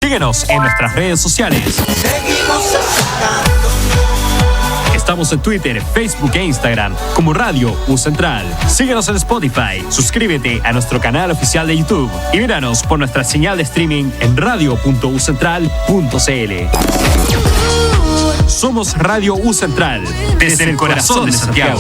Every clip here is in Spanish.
Síguenos en nuestras redes sociales. Seguimos acercándonos. Estamos en Twitter, Facebook e Instagram como Radio U Central. Síguenos en Spotify, suscríbete a nuestro canal oficial de YouTube y míranos por nuestra señal de streaming en radio.ucentral.cl. Somos Radio U Central, desde el corazón de Santiago.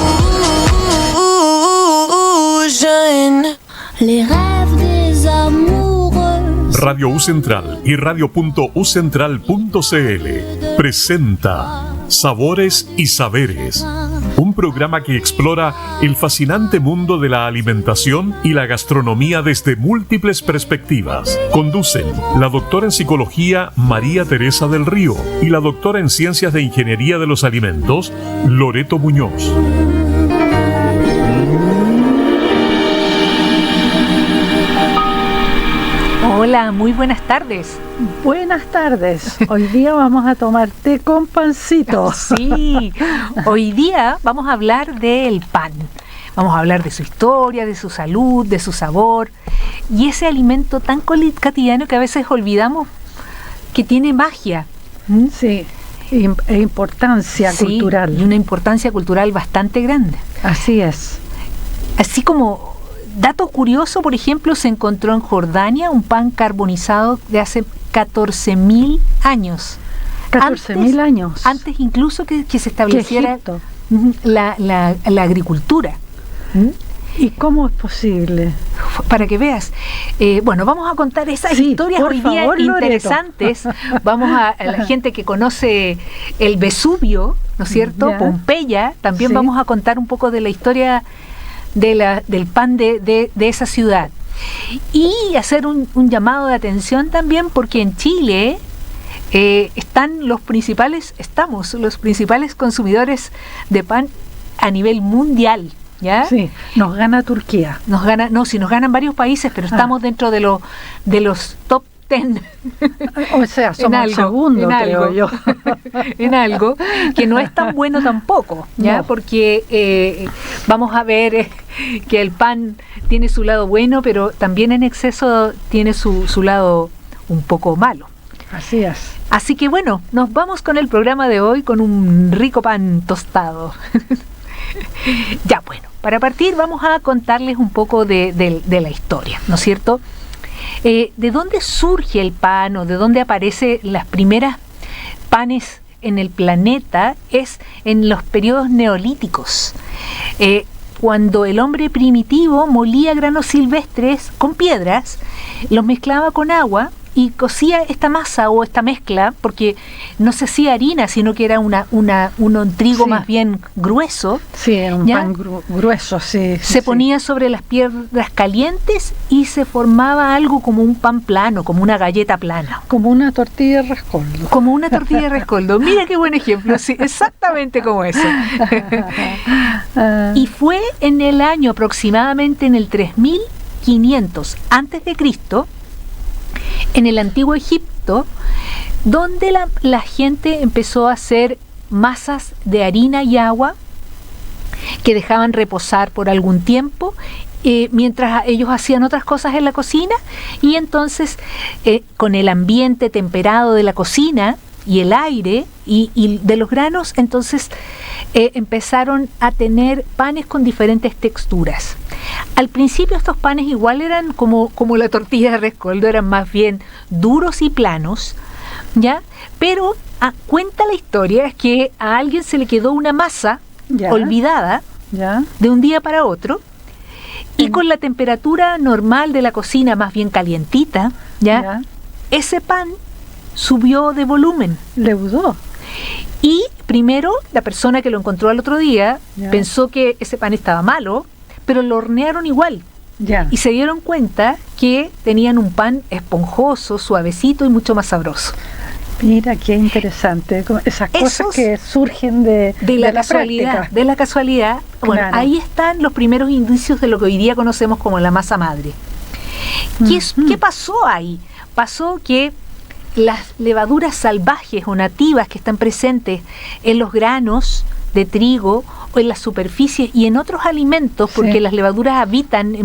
Radio U Central y radio.ucentral.cl presenta Sabores y Saberes, un programa que explora el fascinante mundo de la alimentación y la gastronomía desde múltiples perspectivas. Conducen la doctora en psicología María Teresa del Río y la doctora en ciencias de ingeniería de los alimentos Loreto Muñoz. Hola, muy buenas tardes. Buenas tardes. Hoy día vamos a tomar té con pancito. Sí, hoy día vamos a hablar del pan. Vamos a hablar de su historia, de su salud, de su sabor y ese alimento tan cotidiano que a veces olvidamos que tiene magia. Sí, e importancia cultural. Y una importancia cultural bastante grande. Así es. Así como dato curioso, por ejemplo, se encontró en Jordania un pan carbonizado de hace 14.000 años. 14.000 años. Antes incluso que se estableciera la agricultura. ¿Y cómo es posible? Para que veas. Bueno, vamos a contar esas historias hoy día interesantes. Vamos a la gente que conoce el Vesubio, ¿no es cierto? Pompeya. También vamos a contar un poco de la historia del pan de esa ciudad. Y hacer un llamado de atención también porque en Chile estamos los principales consumidores de pan a nivel mundial. ¿Ya? Sí, nos gana Turquía. Nos ganan varios países, pero estamos dentro de los top 10. O sea, somos el segundo, creo yo. En algo que no es tan bueno tampoco, ¿ya? No. Porque vamos a ver que el pan tiene su lado bueno, pero también en exceso tiene su lado un poco malo. Así es. Así que bueno, nos vamos con el programa de hoy con un rico pan tostado. Ya, bueno, para partir vamos a contarles un poco de la historia, ¿no es cierto? ¿De dónde surge el pan o de dónde aparecen las primeras panes en el planeta? Es en los periodos neolíticos, cuando el hombre primitivo molía granos silvestres con piedras, los mezclaba con agua y cocía esta masa o esta mezcla, porque no se hacía harina, sino que era un trigo más bien grueso. Sí, era un pan grueso, sí. Se ponía sobre las piedras calientes y se formaba algo como un pan plano, como una galleta plana. Como una tortilla de rescoldo. Como una tortilla de rescoldo. Mira qué buen ejemplo, sí, exactamente como eso. Y fue en el año aproximadamente en el 3500 antes de Cristo, en el antiguo Egipto, donde la gente empezó a hacer masas de harina y agua que dejaban reposar por algún tiempo mientras ellos hacían otras cosas en la cocina, y entonces con el ambiente temperado de la cocina y el aire y de los granos, entonces empezaron a tener panes con diferentes texturas. Al principio estos panes igual eran como la tortilla de rescoldo, eran más bien duros y planos, ¿ya? Pero cuenta la historia que a alguien se le quedó una masa olvidada de un día para otro, y con la temperatura normal de la cocina más bien calientita, ese pan subió de volumen. Leudó. Y primero la persona que lo encontró al otro día pensó que ese pan estaba malo, pero lo hornearon igual. Y se dieron cuenta que tenían un pan esponjoso, suavecito y mucho más sabroso. Mira, qué interesante. Esas cosas que surgen de la casualidad. Práctica. De la casualidad. Bueno, ahí están los primeros indicios de lo que hoy día conocemos como la masa madre. ¿Qué pasó ahí? Pasó que las levaduras salvajes o nativas que están presentes en los granos de trigo o en las superficies y en otros alimentos, porque las levaduras habitan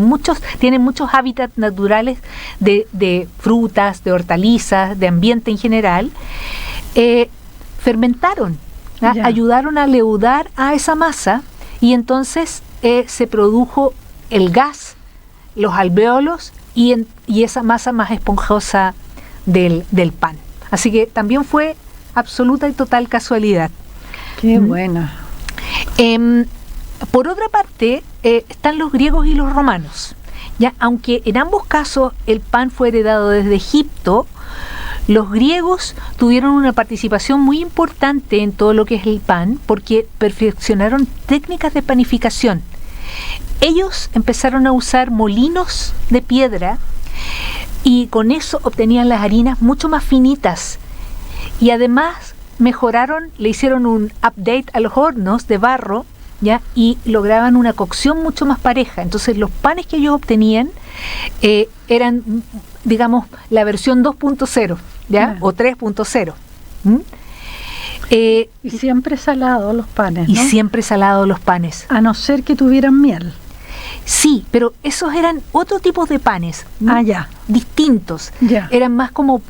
tienen muchos hábitats naturales de frutas, de hortalizas, de ambiente en general, fermentaron, ayudaron a leudar a esa masa, y entonces se produjo el gas, los alvéolos y esa masa más esponjosa del pan. Así que también fue absoluta y total casualidad. Qué buena. Por otra parte, están los griegos y los romanos. Ya, aunque en ambos casos el pan fue heredado desde Egipto, los griegos tuvieron una participación muy importante en todo lo que es el pan, porque perfeccionaron técnicas de panificación. Ellos empezaron a usar molinos de piedra y con eso obtenían las harinas mucho más finitas, y además le hicieron un update a los hornos de barro, ¿ya? Y lograban una cocción mucho más pareja. Entonces los panes que ellos obtenían eran, digamos, la versión 2.0, ¿ya? O 3.0. Y siempre salados los panes, ¿no? Y siempre salados los panes. A no ser que tuvieran miel. Sí, pero esos eran otro tipo de panes. Ya. Distintos. Ya. Eran más como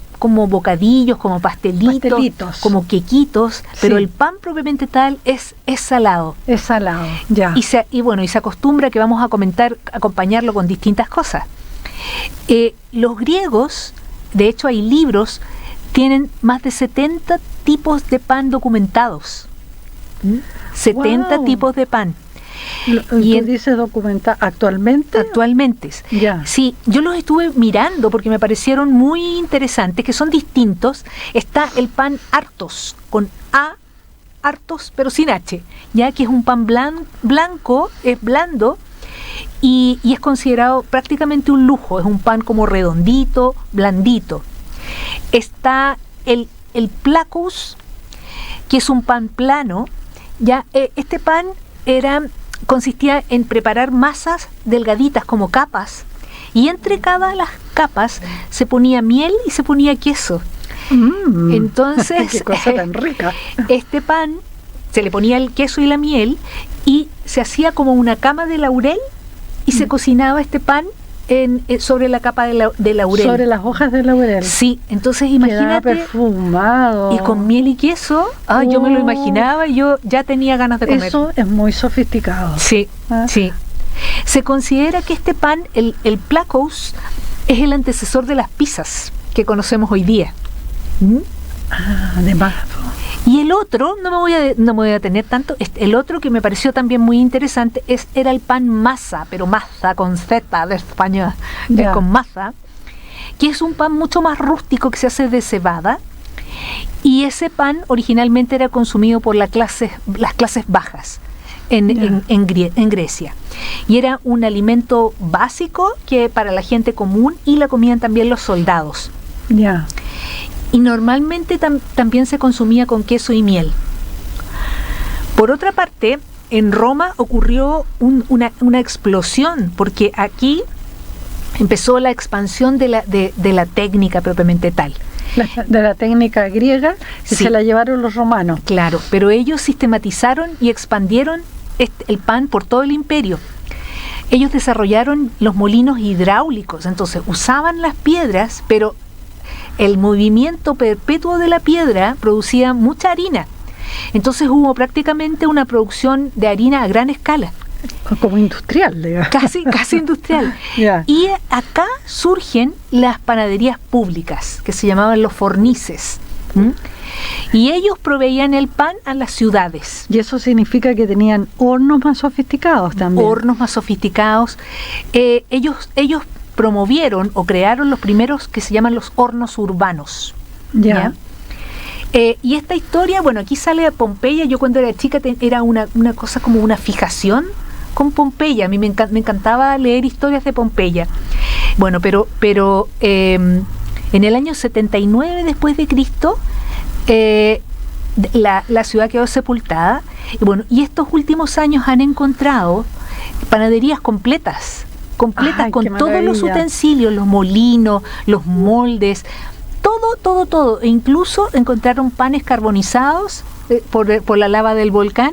bocadillos, como pastelitos, como quequitos, pero el pan propiamente tal es salado. Es salado, ya. Y se acostumbra que vamos a acompañarlo con distintas cosas. Los griegos, de hecho hay libros, tienen más de 70 tipos de pan documentados. 70 tipos de pan. ¿Y dice documenta actualmente? Actualmente. Ya. Sí, yo los estuve mirando porque me parecieron muy interesantes, que son distintos. Está el pan artos, con A, artos, pero sin H, ya que es un pan blanco, es blando y es considerado prácticamente un lujo. Es un pan como redondito, blandito. Está el placus, que es un pan plano. Ya, este pan consistía en preparar masas delgaditas como capas, y entre cada las capas se ponía miel y se ponía queso. Entonces qué cosa tan rica. Este pan se le ponía el queso y la miel y se hacía como una cama de laurel y se cocinaba este pan sobre la capa de laurel. Sobre las hojas de laurel. Sí, entonces imagínate. Quedaba perfumado. Y con miel y queso, yo me lo imaginaba y yo ya tenía ganas de comer. Eso es muy sofisticado. Sí, sí. Se considera que este pan, el placous, es el antecesor de las pizzas que conocemos hoy día. De más. Y el otro, no me voy a detener tanto, el otro que me pareció también muy interesante era el pan masa, pero masa con Z de español, con masa, que es un pan mucho más rústico que se hace de cebada, y ese pan originalmente era consumido por las clases bajas en Grecia, y era un alimento básico que para la gente común, y la comían también los soldados. Y normalmente también se consumía con queso y miel. Por otra parte, en Roma ocurrió una explosión, porque aquí empezó la expansión de la técnica propiamente tal. De la técnica griega, que se la llevaron los romanos. Claro, pero ellos sistematizaron y expandieron el pan por todo el imperio. Ellos desarrollaron los molinos hidráulicos, entonces usaban las piedras, pero el movimiento perpetuo de la piedra producía mucha harina. Entonces hubo prácticamente una producción de harina a gran escala. Como industrial, digamos. Casi industrial. Y acá surgen las panaderías públicas, que se llamaban los fornices. Y ellos proveían el pan a las ciudades. Y eso significa que tenían hornos más sofisticados también. Hornos más sofisticados. Ellos promovieron o crearon los primeros que se llaman los hornos urbanos. ¿Ya? Y esta historia, bueno, aquí sale Pompeya. Yo cuando era chica era una cosa como una fijación con Pompeya. A mí me encantaba leer historias de Pompeya. Bueno, pero en el año 79 después de Cristo, la ciudad quedó sepultada. Y bueno, y estos últimos años han encontrado panaderías completas con todos los utensilios, los molinos, los moldes, todo. E incluso encontraron panes carbonizados por la lava del volcán,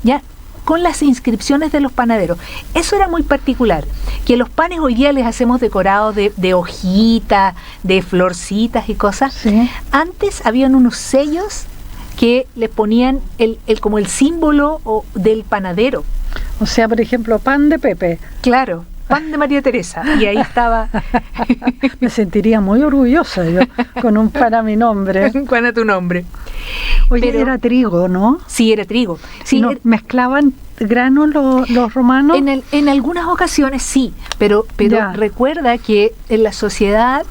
ya con las inscripciones de los panaderos. Eso era muy particular, que los panes hoy día les hacemos decorados de hojitas, de florcitas y cosas. Sí. Antes habían unos sellos que le ponían como el símbolo del panadero. O sea, por ejemplo, pan de Pepe. Claro, pan de María Teresa. Y ahí estaba. Me sentiría muy orgullosa yo con un pan a mi nombre. Un pan a tu nombre. Oye, pero era trigo, ¿no? Sí, era trigo. Sí, no, ¿mezclaban granos los romanos? En algunas ocasiones sí, pero recuerda que en la sociedad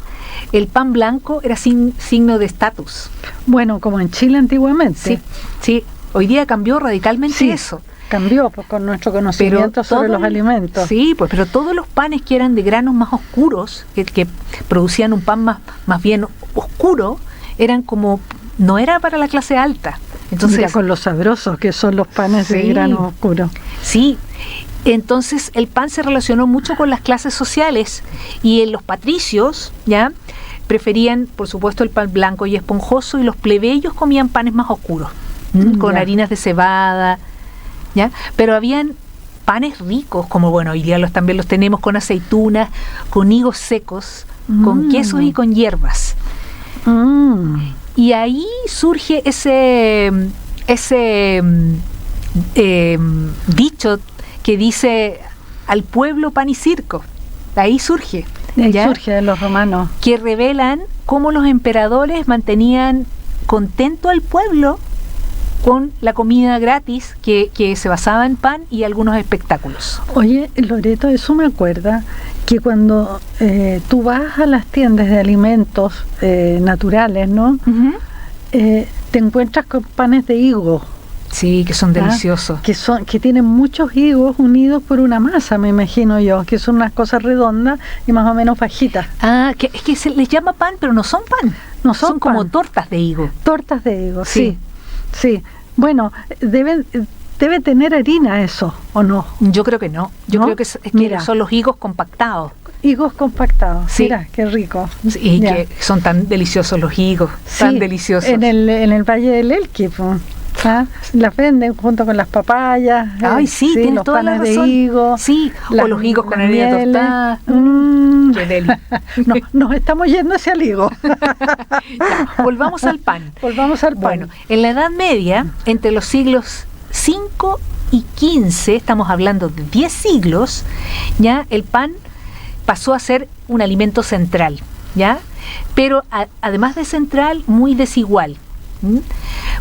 el pan blanco era signo de estatus. Bueno, como en Chile antiguamente. Sí. Hoy día cambió radicalmente eso. Cambió con nuestro conocimiento sobre los alimentos. Sí, pues, pero todos los panes que eran de granos más oscuros, que producían un pan más bien oscuro, eran como, no era para la clase alta. Entonces, mira, con los sabrosos que son los panes de grano oscuro. Sí, entonces el pan se relacionó mucho con las clases sociales y los patricios, ¿ya?, preferían, por supuesto, el pan blanco y esponjoso, y los plebeyos comían panes más oscuros, con harinas de cebada, ¿ya? Pero habían panes ricos, como hoy día también los tenemos, con aceitunas, con higos secos, con quesos y con hierbas. Y ahí surge ese dicho que dice: al pueblo pan y circo. Ahí surge. Surge de los romanos. Que revelan cómo los emperadores mantenían contento al pueblo con la comida gratis que se basaba en pan y algunos espectáculos. Oye, Loreto, eso me acuerda que cuando tú vas a las tiendas de alimentos naturales, ¿no? Te encuentras con panes de higo. Sí, que son deliciosos. Que tienen muchos higos unidos por una masa, me imagino yo, que son unas cosas redondas y más o menos bajitas. Que es que se les llama pan, pero no son pan. No son pan. Como tortas de higo. Tortas de higo, sí. Bueno, debe tener harina eso, ¿o no? Yo creo que no. Yo creo que son los higos compactados. Higos compactados, sí. Mira, qué rico. Sí, y que son tan deliciosos los higos, tan deliciosos. En el Valle del Elqui, las venden junto con las papayas. Ay, sí, tienes los toda panes la razón. De higo. Sí, o los higos con harina tostada. Qué deli. Nos estamos yendo hacia el higo. Volvamos al pan. Bueno, en la Edad Media, entre los siglos 5 y 15, estamos hablando de 10 siglos, ya el pan pasó a ser un alimento central, ¿ya? Pero además de central, muy desigual.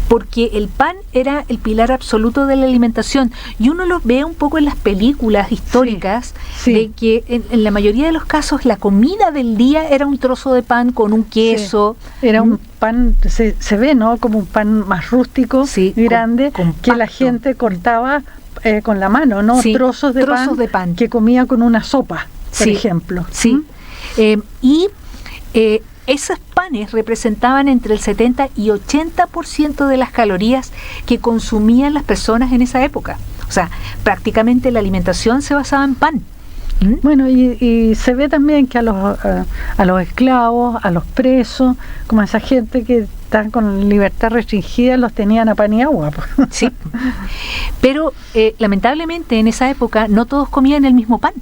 Porque el pan era el pilar absoluto de la alimentación, y uno lo ve un poco en las películas históricas, de que en la mayoría de los casos la comida del día era un trozo de pan con un queso. Era un pan, se ve, ¿no?, como un pan más rústico, grande, que la gente cortaba con la mano, ¿no? Trozos de pan que comía con una sopa, por ejemplo. Esos panes representaban entre el 70 y 80% de las calorías que consumían las personas en esa época. O sea, prácticamente la alimentación se basaba en pan. Bueno, y se ve también que a los esclavos, a los presos, como a esa gente que está con libertad restringida, los tenían a pan y agua. Sí, pero lamentablemente en esa época no todos comían el mismo pan,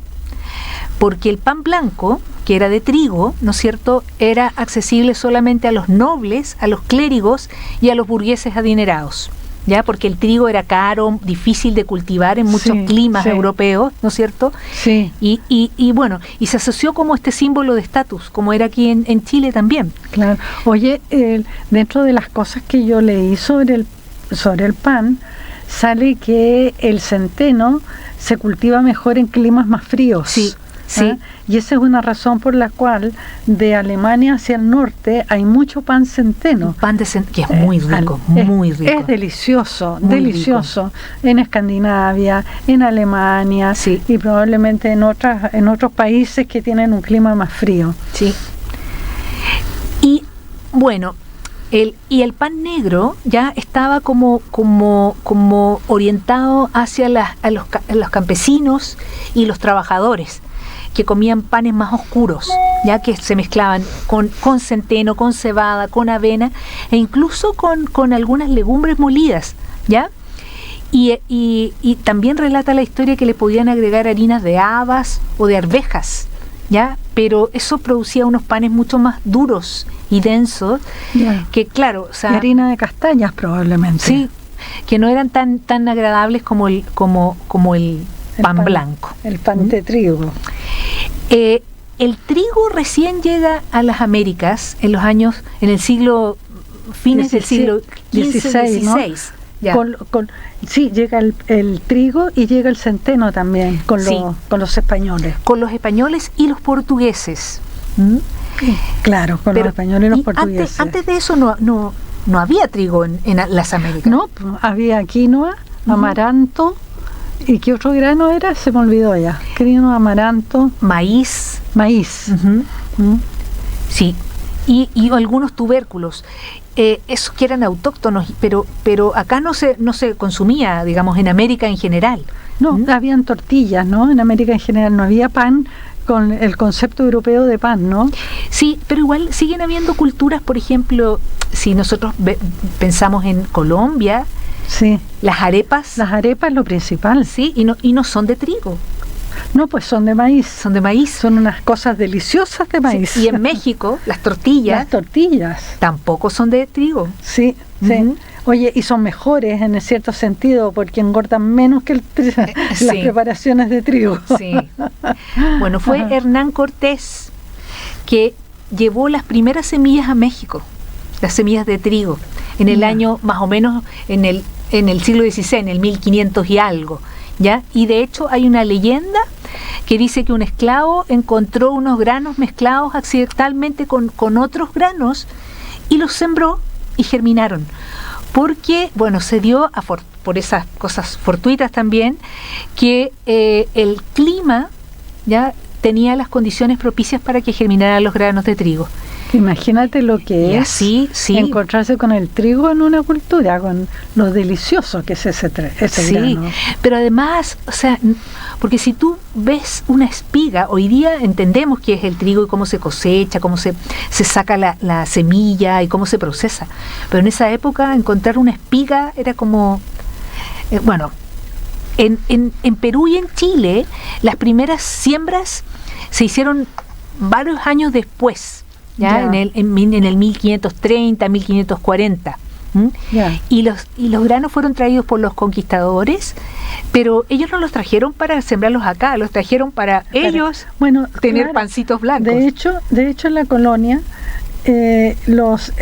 porque el pan blanco, que era de trigo, ¿no es cierto?, era accesible solamente a los nobles, a los clérigos y a los burgueses adinerados, ¿ya? Porque el trigo era caro, difícil de cultivar en muchos climas europeos, ¿no es cierto? Sí. Y bueno, y se asoció como este símbolo de estatus, como era aquí en Chile también. Claro. Oye, dentro de las cosas que yo leí sobre el pan, sale que el centeno se cultiva mejor en climas más fríos. Sí. Sí. Y esa es una razón por la cual de Alemania hacia el norte hay mucho pan centeno. Pan de centeno, que es muy rico, muy rico. Es delicioso, muy delicioso. Rico. En Escandinavia, en Alemania, y probablemente en otros países que tienen un clima más frío. Sí. Y bueno, el pan negro ya estaba como orientado hacia los campesinos y los trabajadores, que comían panes más oscuros, ya que se mezclaban con centeno, con cebada, con avena e incluso con algunas legumbres molidas, ¿ya? Y también relata la historia que le podían agregar harinas de habas o de arvejas, ¿ya? Pero eso producía unos panes mucho más duros y densos, que claro, o sea, y harina de castañas probablemente. Sí, que no eran tan agradables como el pan blanco. El pan de trigo. El trigo recién llega a las Américas en el siglo, fines del siglo XV-XVI, ¿no? Ya. Sí, llega el trigo y llega el centeno también con los españoles. Con los españoles y los portugueses. Claro, con los españoles y los portugueses. Antes de eso no había trigo en las Américas. No, había quinoa, amaranto, ¿y qué otro grano era? Se me olvidó ya. Quinoa, amaranto. Maíz. Sí, y algunos tubérculos. Esos que eran autóctonos, pero acá no se consumía, digamos, en América en general. No, habían tortillas, ¿no? En América en general no había pan con el concepto europeo de pan, ¿no? Sí, pero igual siguen habiendo culturas, por ejemplo, si nosotros pensamos en Colombia, sí, las arepas. Las arepas es lo principal. Sí, y no son de trigo. No, pues son de maíz. Son de maíz. Son unas cosas deliciosas de maíz. Sí, y en México, las tortillas tampoco son de trigo. Sí, sí. Oye, y son mejores en cierto sentido porque engordan menos que las preparaciones de trigo. Sí. Bueno, fue Hernán Cortés que llevó las primeras semillas a México, las semillas de trigo, en el año más o menos en el siglo XVI, en el 1500 y algo. ¿Ya? Y de hecho hay una leyenda que dice que un esclavo encontró unos granos mezclados accidentalmente con otros granos y los sembró y germinaron. Porque, bueno, se dio por esas cosas fortuitas también, que el clima ya tenía las condiciones propicias para que germinaran los granos de trigo. Imagínate lo que es así, sí, encontrarse con el trigo en una cultura, con lo delicioso que es ese grano. Pero además, o sea, porque si tú ves una espiga, hoy día entendemos qué es el trigo y cómo se cosecha, cómo se saca la semilla y cómo se procesa. Pero en esa época encontrar una espiga era como, bueno, en Perú y en Chile las primeras siembras se hicieron varios años después. ¿Ya? En el 1530, 1540. Y los granos fueron traídos por los conquistadores, pero ellos no los trajeron para sembrarlos acá, los trajeron para ellos tener pancitos blancos. De hecho en la colonia los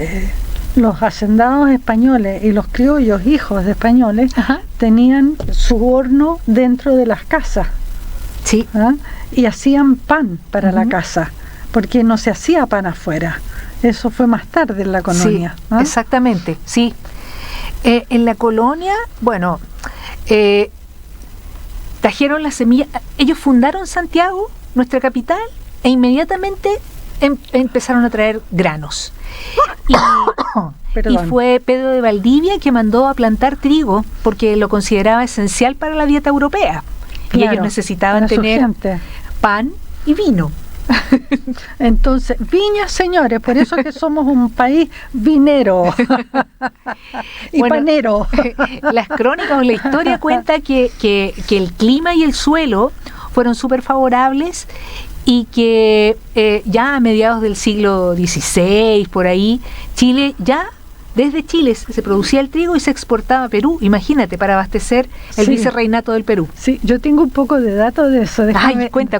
hacendados españoles y los criollos, hijos de españoles, tenían su horno dentro de las casas. Sí. Y hacían pan para la casa, porque no se hacía pan afuera. Eso fue más tarde en la colonia. Sí, exactamente, sí. En la colonia, bueno, trajeron las semillas. Ellos fundaron Santiago, nuestra capital, e inmediatamente empezaron a traer granos. Y fue Pedro de Valdivia que mandó a plantar trigo porque lo consideraba esencial para la dieta europea. Claro, y ellos necesitaban tener pan y vino. Entonces, viñas, señores, por eso que somos un país vinero y panero. Las crónicas o la historia cuenta que el clima y el suelo fueron súper favorables y que ya a mediados del siglo XVI, por ahí, desde Chile se producía el trigo y se exportaba a Perú, imagínate, para abastecer el vicerreinato del Perú. Sí, yo tengo un poco de datos de eso.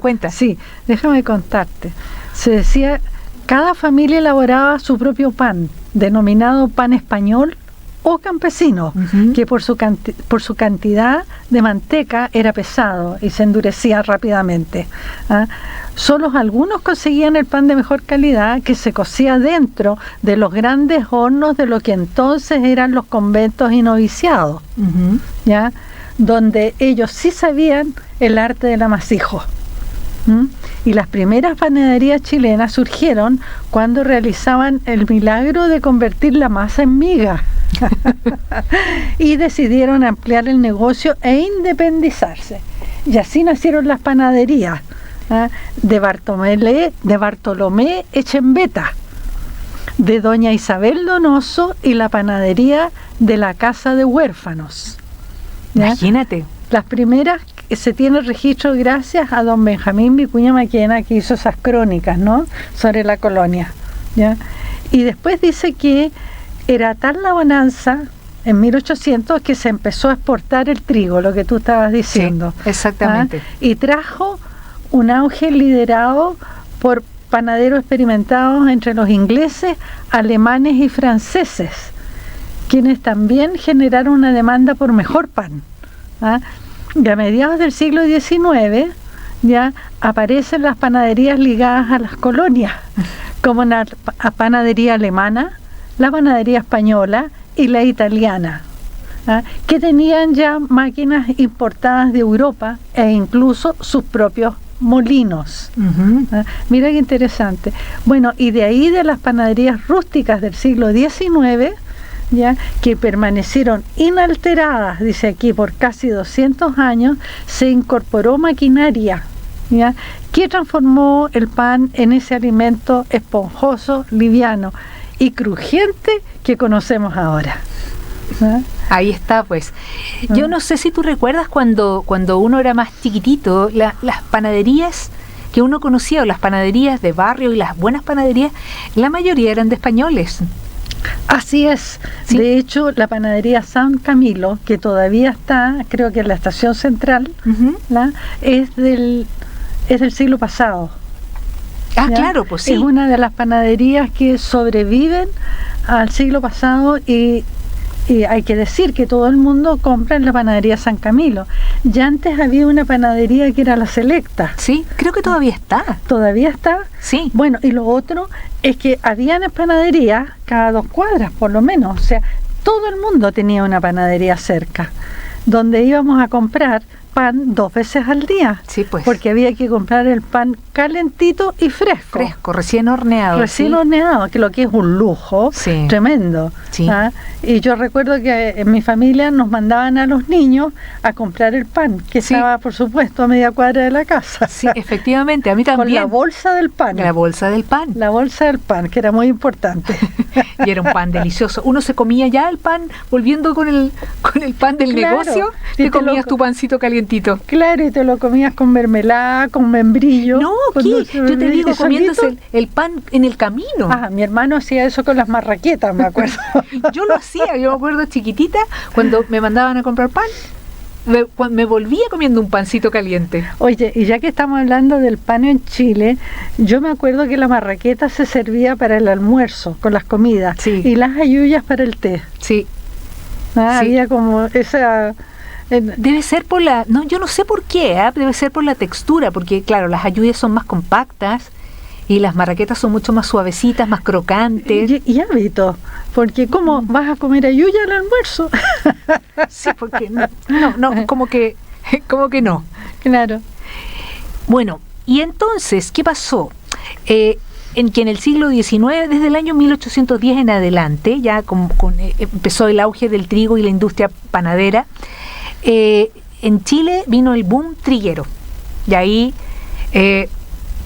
Cuenta. Sí, déjame contarte. Se decía, cada familia elaboraba su propio pan, denominado pan español o campesino, que por su cantidad de manteca era pesado y se endurecía rápidamente. Solo algunos conseguían el pan de mejor calidad que se cocía dentro de los grandes hornos de lo que entonces eran los conventos y noviciados, ¿ya? Donde ellos sí sabían el arte del amasijo. Y las primeras panaderías chilenas surgieron cuando realizaban el milagro de convertir la masa en miga. Y decidieron ampliar el negocio e independizarse. Y así nacieron las panaderías de Bartolomé Echembeta, de doña Isabel Donoso y la panadería de la Casa de Huérfanos. ¿ya? Imagínate. Las primeras se tiene registro gracias a don Benjamín Vicuña Maquena, que hizo esas crónicas, ¿no?, sobre la colonia, ¿ya? Y después dice que era tal la bonanza en 1800 que se empezó a exportar el trigo, lo que tú estabas diciendo. Sí, exactamente. Y trajo un auge liderado por panaderos experimentados entre los ingleses, alemanes y franceses, quienes también generaron una demanda por mejor pan. Y a mediados del siglo XIX ya aparecen las panaderías ligadas a las colonias, como la panadería alemana, la panadería española y la italiana, que tenían ya máquinas importadas de Europa e incluso sus propios molinos. Mira qué interesante. Bueno, y de ahí, de las panaderías rústicas del siglo XIX, ya, que permanecieron inalteradas, dice aquí, por casi 200 años, se incorporó maquinaria, ¿ya?, que transformó el pan en ese alimento esponjoso, liviano y crujiente que conocemos ahora. Ahí está, pues. Yo no sé si tú recuerdas cuando uno era más chiquitito, las panaderías que uno conocía, o las panaderías de barrio y las buenas panaderías, la mayoría eran de españoles. Así es. ¿Sí? De hecho, la panadería San Camilo, que todavía está, creo que en la estación central, es del siglo pasado. Ah, ¿ya? claro, pues sí. Es una de las panaderías que sobreviven al siglo pasado, y hay que decir que todo el mundo compra en la panadería San Camilo. Ya antes había una panadería que era La Selecta. Sí, creo que todavía está. ¿Todavía está? Sí. Bueno, y lo otro es que habían panaderías cada 2 cuadras, por lo menos. O sea, todo el mundo tenía una panadería cerca, donde íbamos a comprar pan 2 veces al día. Sí, pues. Porque había que comprar el pan calentito y fresco. Fresco, recién horneado. Recién ¿sí? horneado, que lo que es un lujo tremendo. Sí. Y yo recuerdo que en mi familia nos mandaban a los niños a comprar el pan, que estaba, por supuesto, a media cuadra de la casa. Sí, efectivamente, a mí también. Con la bolsa del pan. La bolsa del pan. La bolsa del pan, que era muy importante. Y era un pan delicioso. Uno se comía ya el pan, volviendo con el pan del negocio, te comías tu pancito calientito. Claro, y te lo comías con mermelada, con membrillo. No, ¿qué? Yo te digo, comiéndose el pan en el camino. Mi hermano hacía eso con las marraquetas, me acuerdo. Yo lo hacía, yo me acuerdo chiquitita, cuando me mandaban a comprar pan, me volvía comiendo un pancito caliente. Oye, y ya que estamos hablando del pan en Chile, yo me acuerdo que la marraqueta se servía para el almuerzo, con las comidas, y las halluyas para el té. Sí. Había como esa... Debe ser por la... No, yo no sé por qué, debe ser por la textura, porque claro, las halluyas son más compactas y las marraquetas son mucho más suavecitas, más crocantes. Y hábito, porque ¿cómo vas a comer halluyas al almuerzo? Sí, porque no, como que no. Claro. Bueno, y entonces, ¿qué pasó? En que en el siglo XIX, desde el año 1810 en adelante, ya empezó el auge del trigo y la industria panadera, en Chile vino el boom triguero. Y ahí,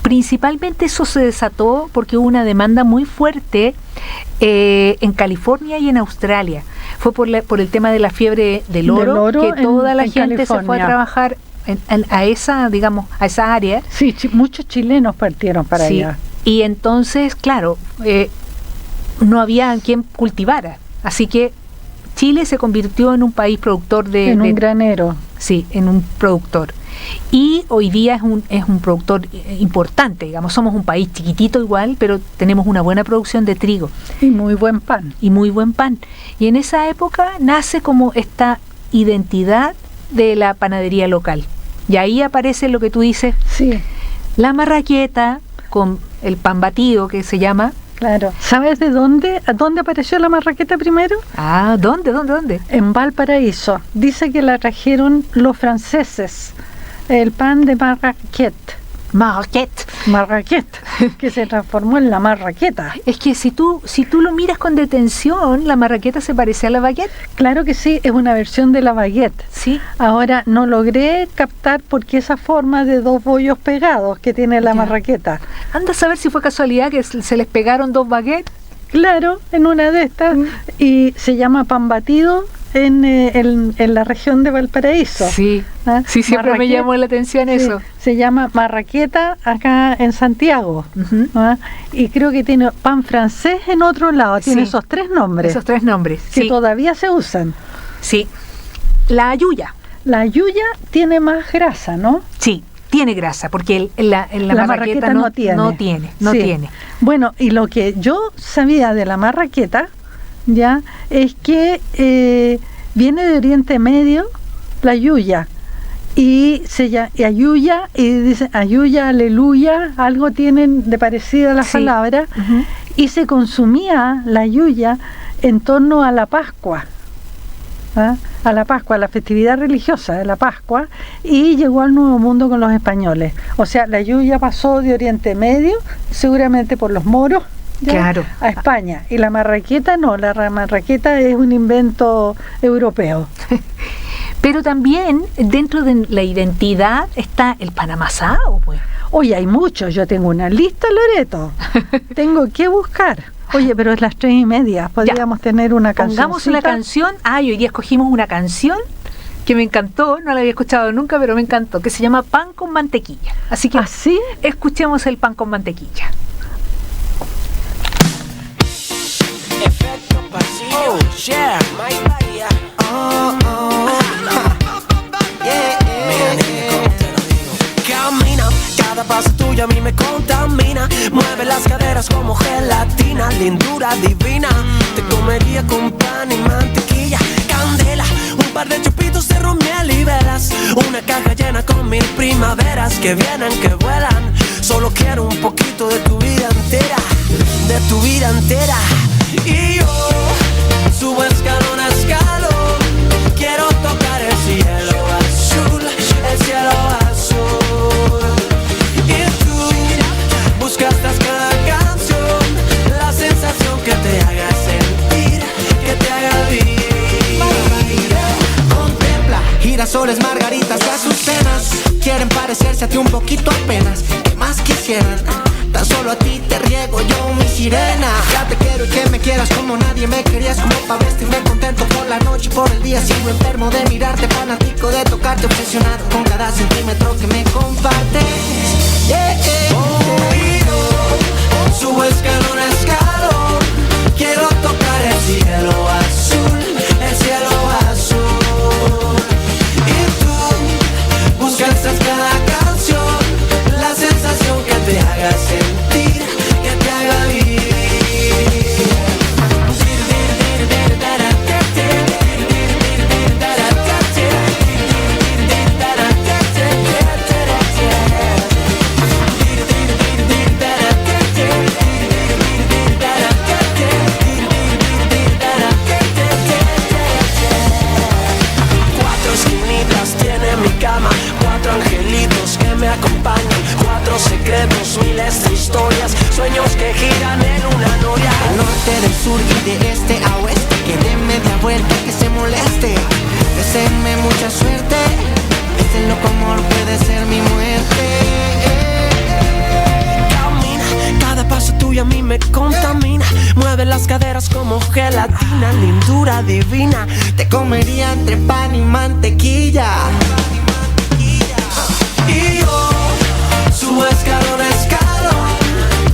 principalmente eso se desató porque hubo una demanda muy fuerte en California y en Australia. Fue por el tema de la fiebre del oro que toda la gente California se fue a trabajar a esa, digamos, a esa área. Sí, muchos chilenos partieron para allá. Y entonces, claro, no había quien cultivara. Así que Chile se convirtió en un país productor de... un granero. Sí, en un productor. Y hoy día es un productor importante, digamos. Somos un país chiquitito igual, pero tenemos una buena producción de trigo. Y muy buen pan. Y en esa época nace como esta identidad de la panadería local. Y ahí aparece lo que tú dices. Sí. La marraqueta con el pan batido, que se llama. Claro. ¿Sabes de dónde apareció la marraqueta primero? ¿Dónde? En Valparaíso. Dice que la trajeron los franceses. El pan de Marraquette, que se transformó en la marraqueta. Es que si tú lo miras con detención, la marraqueta se parece a la baguette. Claro que sí, es una versión de la baguette. Sí. Ahora, no logré captar por qué esa forma de 2 bollos pegados que tiene la marraqueta. Anda a saber si fue casualidad que se les pegaron 2 baguettes. Claro, en una de estas. Y se llama pan batido en la región de Valparaíso. Sí, sí, siempre me llamó la atención eso. Se llama marraqueta acá en Santiago. Y creo que tiene pan francés en otro lado. Tiene esos tres nombres. Que todavía se usan. Sí. La halluyá. La halluyá tiene más grasa, ¿no? Sí, tiene grasa, porque la marraqueta no tiene. Bueno, y lo que yo sabía de la marraqueta, ya, es que viene de Oriente Medio, la halluyá, y se llama halluyá, y dice halluyá, aleluya, algo tienen de parecida las palabras, y se consumía la halluyá en torno a la Pascua. A la Pascua, a la festividad religiosa de la Pascua, y llegó al Nuevo Mundo con los españoles. O sea, la halluyá pasó de Oriente Medio, seguramente por los moros, a España. Y la marraqueta no, la marraqueta es un invento europeo. Pero también dentro de la identidad está el pan amasado, pues. Oye, hay muchos, yo tengo una lista, Loreto. Tengo que buscar. Oye, pero es las 3:30, podríamos tener una canción. Pongamos una canción. Hoy día escogimos una canción que me encantó, no la había escuchado nunca, pero me encantó, que se llama Pan con Mantequilla. Así que escuchemos el pan con mantequilla. Efecto pasillo. Yeah, my Bahía. Mira, nene, ¿cómo te lo digo? Camina, cada paso tuyo a mí me contamina. Mueve las caderas como gelatina, lindura divina. Te comería con pan y mantequilla, candela, un par de chupitos de ron, miel y velas, una caja llena con 1000 primaveras que vienen, que vuelan. Solo quiero un poquito de tu vida entera, de tu vida entera. Y yo subo escalón a escalón, quiero tocar el cielo azul, el cielo azul. Y tú buscas tras cada canción la sensación que te haga sentir, que te haga vivir. Contempla girasoles, margaritas y azucenas, quieren parecerse a ti un poquito apenas. ¿Qué más quisieran? Tan solo a ti te riego yo, mi sirena. Ya te quiero y que me quieras como nadie me querías, como pa' vestirme contento por la noche y por el día. Sigo enfermo de mirarte, fanático de tocarte, obsesionado con cada centímetro que me compartes. Subo escalón a escalón, quiero tocar el cielo azul, el cielo azul. Y tú buscas tras cada canción la sensación que te haga sentir, que te haga vivir. Cuatro esquinitas tiene mi cama, 4 angelitos que me acompañan, 4 secretos, miles de historias, sueños que giran en una noria. Al norte, del sur y de este a oeste, que dé media vuelta, que se moleste. Deseenme mucha suerte, este loco amor puede ser mi muerte. Camina, cada paso tuyo a mí me contamina. Mueve las caderas como gelatina, lindura divina. Te comería entre pan y mantequilla. Y yo subo escalón a escalón,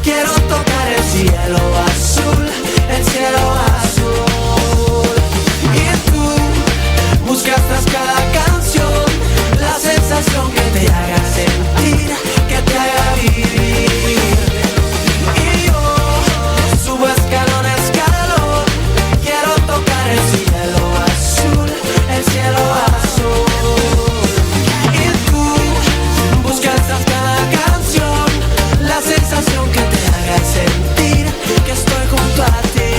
quiero tocar el cielo azul, el cielo azul. Y tú buscas tras cada canción la sensación que te haga sentir, que te haga vivir. Y yo subo escalón a escalón, quiero tocar el cielo azul, el cielo azul. Buscas tras cada canción la sensación que te haga sentir que estoy junto a ti.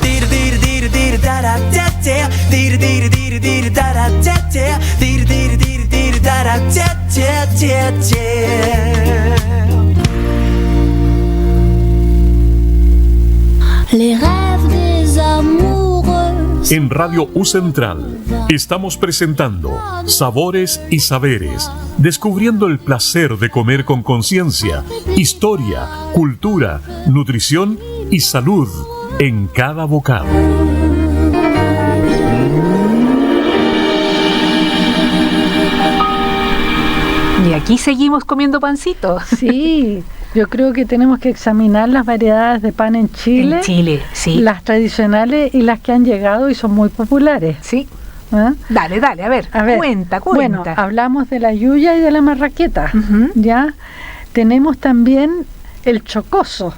Dir dir dir dir dara te te, dir dir dir dir dara te te, dir dir dir dir dara te te te te. Les rêves des amoureux. En Radio U Central estamos presentando Sabores y Saberes, descubriendo el placer de comer con conciencia, historia, cultura, nutrición y salud en cada bocado. Y aquí seguimos comiendo pancito. Sí, yo creo que tenemos que examinar las variedades de pan en Chile. En Chile, sí. Las tradicionales y las que han llegado y son muy populares. Sí. ¿Ah? Dale, a ver, cuenta. Bueno, hablamos de la yuya y de la marraqueta, Ujú. ¿ya? Tenemos también el chocoso.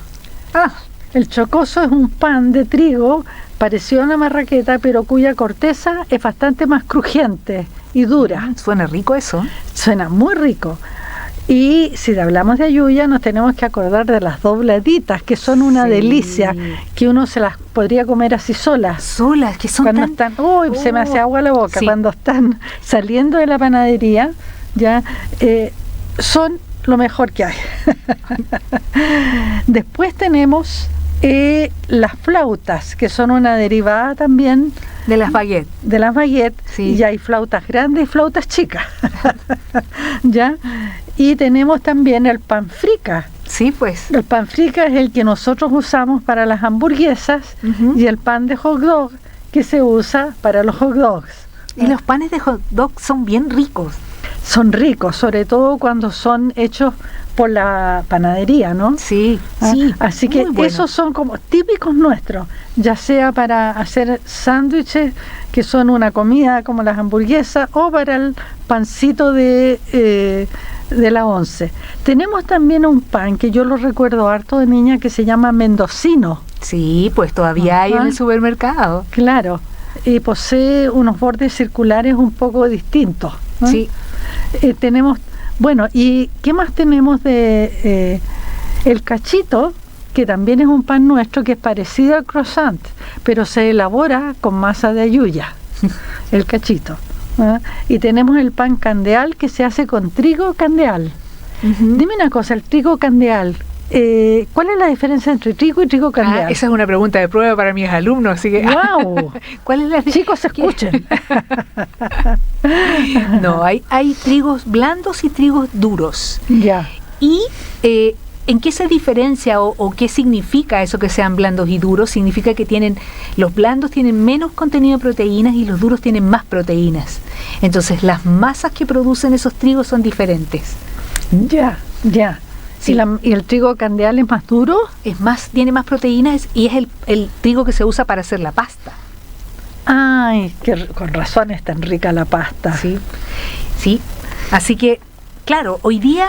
El chocoso es un pan de trigo parecido a la marraqueta, pero cuya corteza es bastante más crujiente y dura. Suena rico eso. Suena muy rico. Y si hablamos de ayuya, nos tenemos que acordar de las dobladitas, que son una Sí. delicia, que uno se las podría comer así solas. Solas, que son Cuando tan... están, se me hace agua la boca, Sí. cuando están saliendo de la panadería, ya son lo mejor que hay. Después tenemos las flautas, que son una derivada también De las baguettes. de las baguettes, Sí. y hay flautas grandes y flautas chicas. ¿Ya? Y tenemos también el pan frica. Sí, pues. El pan frica es el que nosotros usamos para las hamburguesas, Ujú. y el pan de hot dog que se usa para los hot dogs. Y los panes de hot dog son bien ricos. Son ricos, sobre todo cuando son hechos por la panadería, ¿no? Sí, ¿Ah? sí. Así que muy bueno. esos son como típicos nuestros, ya sea para hacer sándwiches, que son una comida como las hamburguesas, o para el pancito de la once. Tenemos también un pan que yo lo recuerdo harto de niña, que se llama mendocino. Sí, pues todavía hay en Ajá. el supermercado. Claro, y posee unos bordes circulares un poco distintos, ¿no? Sí. Tenemos, bueno, ¿y qué más tenemos de el cachito? Que también es un pan nuestro que es parecido al croissant, pero se elabora con masa de ayuya, el cachito. ¿Ah? Y tenemos el pan candeal, que se hace con trigo candeal. Ujú. Dime una cosa, el trigo candeal, ¿cuál es la diferencia entre trigo y trigo candeal? Esa es una pregunta de prueba para mis alumnos, así que... ¡Wow! ¿Cuál es la Chicos, escuchen. No, hay trigos blandos y trigos duros. Ya. ¿Y en qué se diferencia o qué significa eso que sean blandos y duros? Significa que los blandos tienen menos contenido de proteínas y los duros tienen más proteínas. Entonces las masas que producen esos trigos son diferentes. Ya, ya. Sí. ¿Y el trigo candeal es más duro? Tiene más proteínas y es el trigo que se usa para hacer la pasta. Ay, con razón es tan rica la pasta. Sí, sí. Así que, claro, hoy día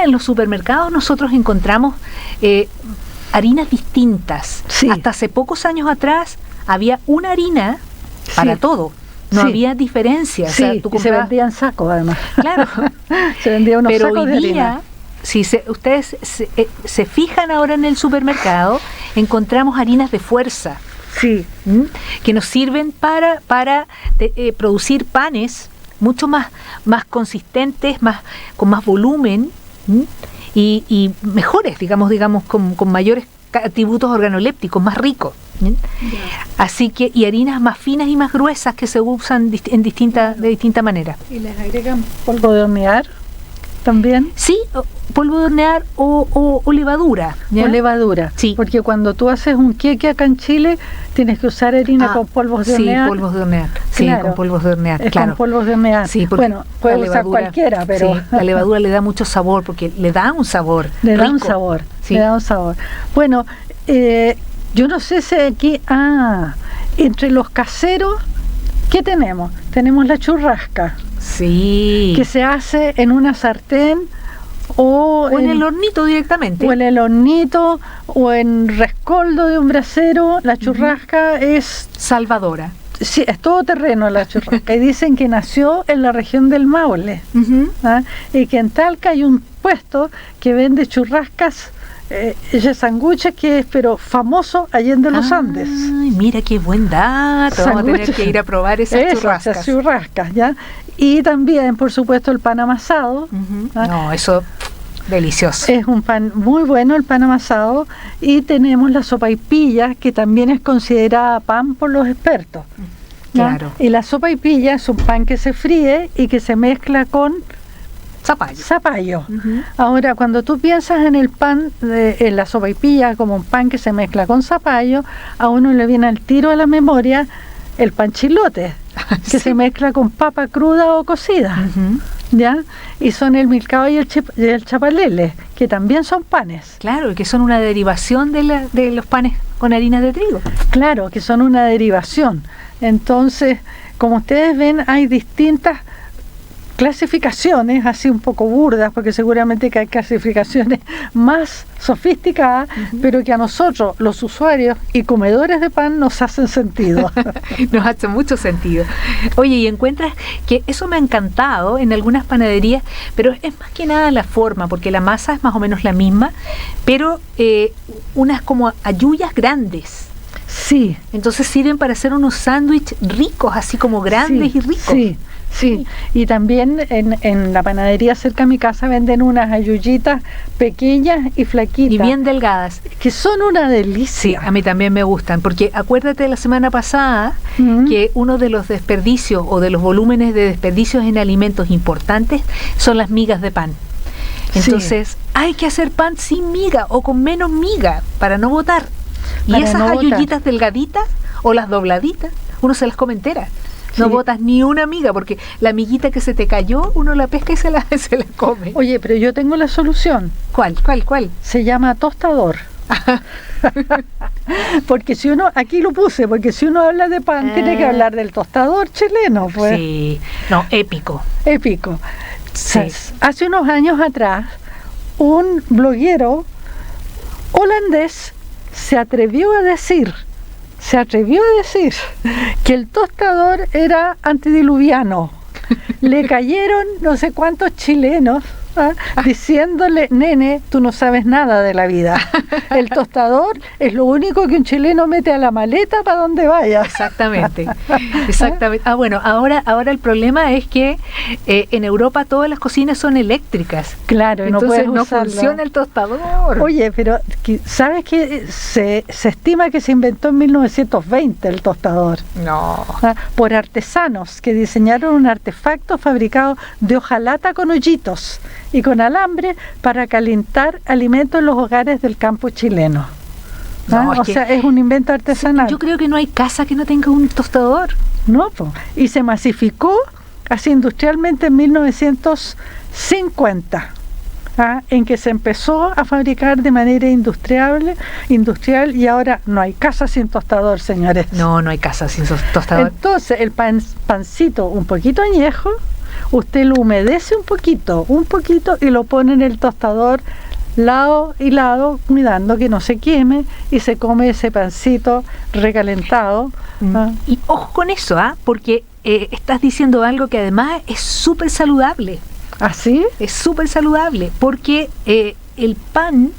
en los supermercados nosotros encontramos harinas distintas. Sí. Hasta hace pocos años atrás había una harina para Sí. todo. No Sí. había diferencia. Sí, O sea, tú y se comprabas- vendía en saco además. Claro. Se vendía unos Pero sacos hoy de día, harina. si ustedes se fijan ahora en el supermercado, encontramos harinas de fuerza. Sí, ¿m? Que nos sirven para producir panes mucho más consistentes, con más volumen, ¿m? y mejores, digamos con mayores atributos organolépticos, más ricos. ¿m? Así que, y harinas más finas y más gruesas que se usan de distinta manera. y les agregan polvo de hornear también. Sí, polvo de hornear o levadura. ¿ya? O levadura. Sí. Porque cuando tú haces un queque acá en Chile, tienes que usar harina con polvos de hornear. Sí, polvos de hornear. Sí, Claro. con polvos de hornear, Es claro. con polvos de hornear. Sí, porque bueno, puede la usar levadura- cualquiera, pero sí, la levadura le da mucho sabor, porque le da un sabor le da un rico. sabor. Sí. Le da un sabor. Bueno, yo no sé si aquí, entre los caseros, ¿qué tenemos? Tenemos la churrasca, Sí. que se hace en una sartén o O en el hornito directamente. o en el hornito o en rescoldo de un brasero. La churrasca es Salvadora. sí, es todo terreno la churrasca. Y dicen que nació en la región del Maule. ¿Ah? Y que en Talca hay un puesto que vende churrascas, sanguches, que es pero famoso allende los Andes. Ay, mira qué buen dato. Vamos a tener Sándwiches. que ir a probar esas churrascas. Esas churrascas, ¿ya? Y también, por supuesto, el pan amasado. Ujú. ¿Ah? No, eso delicioso. Es un pan muy bueno, el pan amasado. Y tenemos la sopaipilla, que también es considerada pan por los expertos. ¿ya? Claro. Y la sopaipilla es un pan que se fríe y que se mezcla con Zapallo. zapallo. Ujú. Ahora, cuando tú piensas en el pan, en la sopaipilla como un pan que se mezcla con zapallo, a uno le viene al tiro a la memoria el pan chilote, que Sí. se mezcla con papa cruda o cocida. Ujú. ¿ya? Y son el milcao y el chapalele, que también son panes. Claro, que son una derivación de los panes con harina de trigo. Claro, que son una derivación. Entonces, como ustedes ven, hay distintas clasificaciones, así un poco burdas, porque seguramente que hay clasificaciones más sofisticadas, pero que a nosotros, los usuarios y comedores de pan, nos hacen sentido. Nos hace mucho sentido. Oye, y encuentras que eso me ha encantado en algunas panaderías, pero es más que nada la forma, porque la masa es más o menos la misma, pero unas como ayuyas grandes. Sí. Entonces sirven para hacer unos sándwiches ricos, así como grandes, sí, y ricos. Sí. Sí, y también en la panadería cerca de mi casa venden unas ayullitas pequeñas y flaquitas. Y bien delgadas. Que son una delicia. Sí, a mí también me gustan, porque acuérdate de la semana pasada que uno de los desperdicios o de los volúmenes de desperdicios en alimentos importantes son las migas de pan. Entonces, hay que hacer pan sin miga o con menos miga para no botar. Y esas ayullitas delgaditas o las dobladitas, uno se las come enteras. No botas ni una miga, porque la miguita que se te cayó, uno la pesca y se la come. Oye, pero yo tengo la solución. ¿Cuál? Se llama tostador. Porque si uno, aquí lo puse, porque si uno habla de pan, tiene que hablar del tostador chileno, pues. Sí, no, épico. Sí. Hace unos años atrás, un bloguero holandés se atrevió a decir que el tostador era antediluviano. Le cayeron no sé cuántos chilenos diciéndole, nene, tú no sabes nada de la vida. El tostador es lo único que un chileno mete a la maleta para donde vaya. Exactamente. Bueno, ahora el problema es que en Europa todas las cocinas son eléctricas. Claro, entonces no funciona el tostador. Oye, pero ¿sabes que se estima que se inventó en 1920 el tostador? No. Por artesanos que diseñaron un artefacto fabricado de hojalata con hoyitos y con alambre para calentar alimentos en los hogares del campo chileno. O sea, es un invento artesanal. Yo creo que no hay casa que no tenga un tostador. No, y se masificó así industrialmente en 1950, en que se empezó a fabricar de manera industrial, y ahora no hay casa sin tostador, señores. No hay casa sin tostador. Entonces, el pancito un poquito añejo, usted lo humedece un poquito y lo pone en el tostador lado y lado, cuidando que no se queme, y se come ese pancito recalentado. Y ojo con eso, porque estás diciendo algo que además es súper saludable. ¿Ah, sí? Es súper saludable, porque el pan,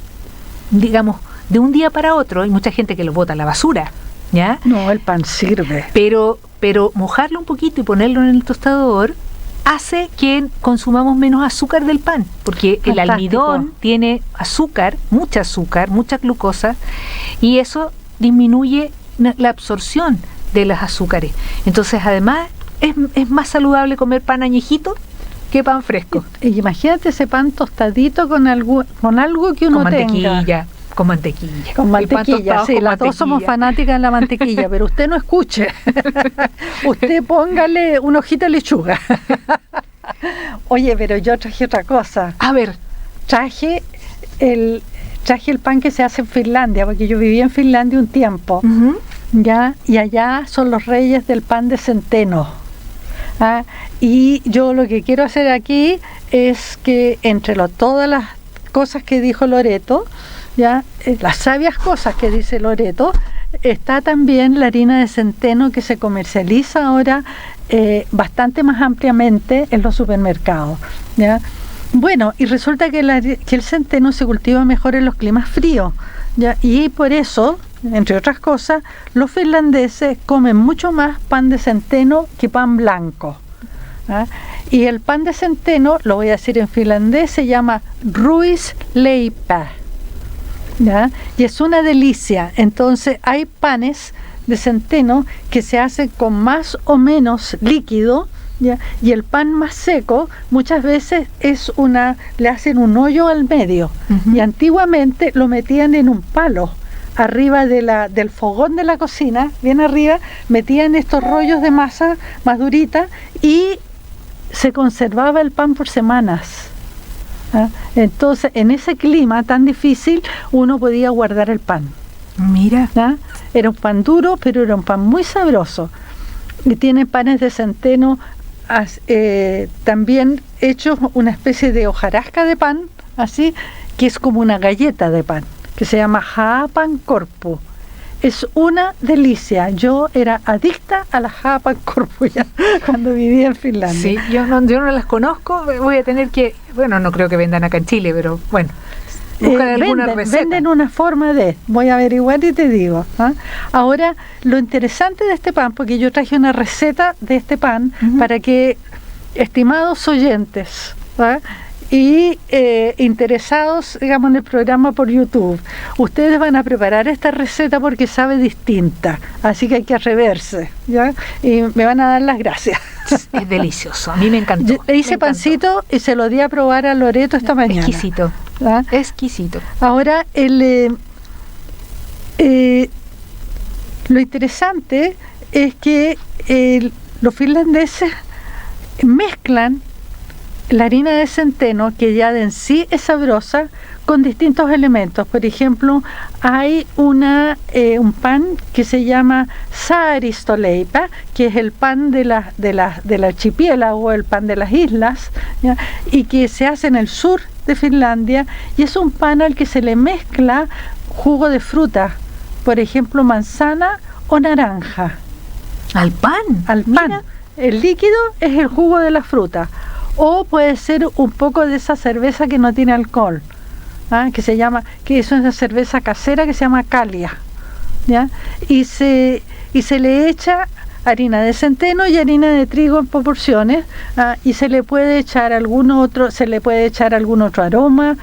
digamos, de un día para otro, hay mucha gente que lo bota a la basura, ¿ya? No, el pan sirve. Pero mojarlo un poquito y ponerlo en el tostador hace que consumamos menos azúcar del pan, porque el almidón tiene azúcar, mucha glucosa, y eso disminuye la absorción de los azúcares. Entonces, además, es más saludable comer pan añejito que pan fresco. Y imagínate ese pan tostadito con algo que uno tenga. Con mantequilla. Con mantequilla, sí, las dos somos fanáticas de la mantequilla, pero usted no escuche. Usted póngale una hojita de lechuga. Oye, pero yo traje otra cosa. A ver. Traje el pan que se hace en Finlandia, porque yo viví en Finlandia un tiempo, ¿ya? Y allá son los reyes del pan de centeno. Y yo lo que quiero hacer aquí es que entre todas las cosas que dijo Loreto, ya, las sabias cosas que dice Loreto, está también la harina de centeno, que se comercializa ahora bastante más ampliamente en los supermercados, ¿ya? Bueno, y resulta que el centeno se cultiva mejor en los climas fríos, ¿ya? Y por eso, entre otras cosas, los finlandeses comen mucho más pan de centeno que pan blanco. Y el pan de centeno, lo voy a decir en finlandés, se llama ruisleipä. ¿Ya? Y es una delicia. Entonces hay panes de centeno que se hacen con más o menos líquido, ¿ya? Y el pan más seco muchas veces le hacen un hoyo al medio, y antiguamente lo metían en un palo arriba del fogón de la cocina, bien arriba, metían estos rollos de masa más durita y se conservaba el pan por semanas. Entonces, en ese clima tan difícil, uno podía guardar el pan. Mira. Era un pan duro, pero era un pan muy sabroso. Y tiene panes de centeno también hechos una especie de hojarasca de pan, así, que es como una galleta de pan, que se llama haapankorppu. Es una delicia. Yo era adicta a las haapankorppu ya cuando vivía en Finlandia. Sí, yo no las conozco, voy a tener que, bueno, no creo que vendan acá en Chile, pero bueno, buscar alguna receta. Venden una forma de, voy a averiguar y te digo. Ahora, lo interesante de este pan, porque yo traje una receta de este pan para que, estimados oyentes, y interesados, digamos, en el programa por YouTube, ustedes van a preparar esta receta porque sabe distinta, así que hay que atreverse, ¿ya? Y me van a dar las gracias. Es delicioso, a mí me encantó. Yo hice pancito y se lo di a probar a Loreto esta mañana. Exquisito, exquisito. Ahora, lo interesante es que los finlandeses mezclan la harina de centeno, que ya de en sí es sabrosa, con distintos elementos. Por ejemplo, hay un pan que se llama saaristoleipä, que es el pan del archipiélago, el pan de las islas, ¿ya? Y que se hace en el sur de Finlandia, y es un pan al que se le mezcla jugo de fruta, por ejemplo, manzana o naranja. ¿Al pan? Al pan. Mira. El líquido es el jugo de la fruta. O puede ser un poco de esa cerveza que no tiene alcohol, que es una cerveza casera que se llama Kalia, ¿ya? Y se le echa harina de centeno y harina de trigo en proporciones, y se le puede echar algún otro aroma,